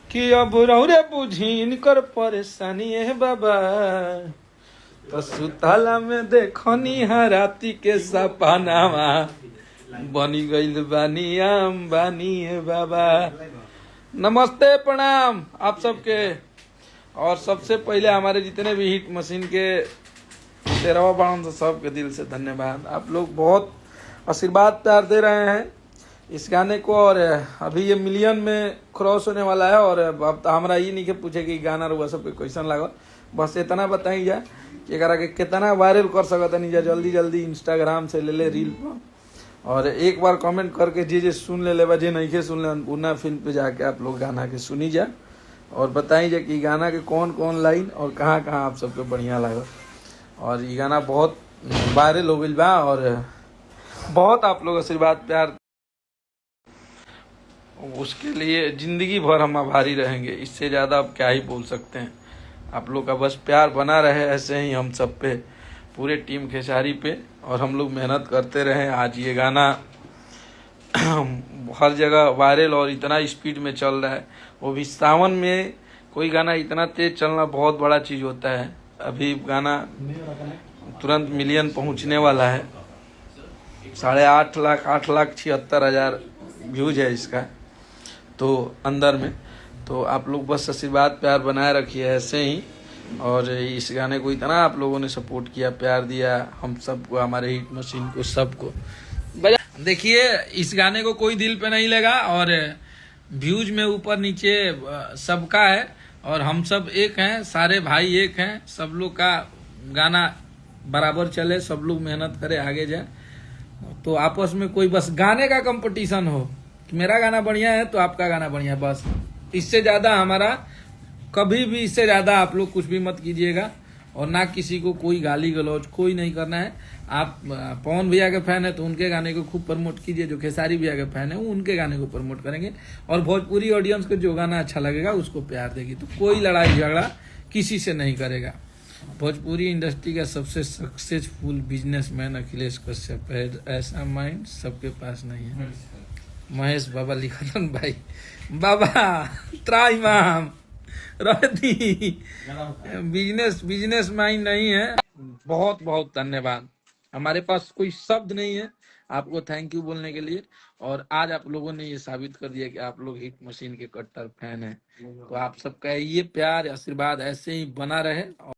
कि अब रौरे बुझीन कर परेशानी है बाबा। तो सुताला में देखनी हा राती के सपनावा, बनी गईल बानी आम बानी है बाबा। नमस्ते प्रणाम आप सबके। और सबसे पहले हमारे जितने भी हिट मशीन के तेरहवा बाण तो सबके दिल से धन्यवाद। आप लोग बहुत आशीर्वाद प्यार दे रहे हैं इस गाने को, और अभी ये मिलियन में क्रॉस होने वाला है। और अब तो हमारा ये नहीं के पूछे कि गाना रुआ सबके क्वेश्चन लागल, बस इतना बताई जा कि अगर के कितना वायरल कर सकता नहीं जा, जल्दी जल्दी इंस्टाग्राम से ले ले रील पर, और एक बार कमेंट करके जे सुन ले लेबा, जे नहीं के सुन ले उन्ना फिल्म पे जाके आप लोग गाना के सुनी जा और बताई जा कि गाना के कौन कौन लाइन और कहाँ कहाँ आप सबके बढ़िया लगा। और ये गाना बहुत वायरल हो गई बा और बहुत आप लोग आशीर्वाद प्यार, उसके लिए जिंदगी भर हम आभारी रहेंगे। इससे ज़्यादा अब क्या ही बोल सकते हैं। आप लोग का बस प्यार बना रहे ऐसे ही हम सब पे, पूरे टीम खेसारी पे, और हम लोग मेहनत करते रहे। आज ये गाना हर जगह वायरल और इतना स्पीड में चल रहा है, वो भी सावन में कोई गाना इतना तेज चलना बहुत बड़ा चीज़ होता है। अभी गाना तुरंत मिलियन पहुंचने वाला है, 8,76,000 व्यूज है इसका तो अंदर में। तो आप लोग बस आशीर्वाद प्यार बनाए रखिए ऐसे ही। और इस गाने को इतना आप लोगों ने सपोर्ट किया, प्यार दिया हम सबको, हमारे हिट मशीन को, सबको। देखिए इस गाने को कोई दिल पे नहीं लगा और व्यूज में ऊपर नीचे सबका है, और हम सब एक हैं, सारे भाई एक हैं। सब लोग का गाना बराबर चले, सब लोग मेहनत करे आगे जाए। तो आपस में कोई बस गाने का कंपटीशन हो कि मेरा गाना बढ़िया है तो आपका गाना बढ़िया है, बस। इससे ज्यादा हमारा कभी भी, इससे ज्यादा आप लोग कुछ भी मत कीजिएगा। और ना किसी को कोई गाली गलौज कोई नहीं करना है। आप पवन भैया के फैन है तो उनके गाने को खूब प्रमोट कीजिए, जो खेसारी भैया के फैन है वो उनके गाने को प्रमोट करेंगे, और भोजपुरी ऑडियंस को जो गाना अच्छा लगेगा उसको प्यार देगी। तो कोई लड़ाई झगड़ा किसी से नहीं करेगा। भोजपुरी इंडस्ट्री का सबसे सक्सेसफुल बिजनेसमैन अखिलेश कश्यप है, ऐसा माइंड सबके पास नहीं है। महेश बाबा लिखन भाई बाबा त्राइमाम रहती बिजनेस माइंड नहीं है। बहुत बहुत धन्यवाद। हमारे पास कोई शब्द नहीं है आपको थैंक यू बोलने के लिए। और आज आप लोगों ने ये साबित कर दिया कि आप लोग हिट मशीन के कट्टर फैन हैं। तो आप सबका ये प्यार आशीर्वाद ऐसे ही बना रहे।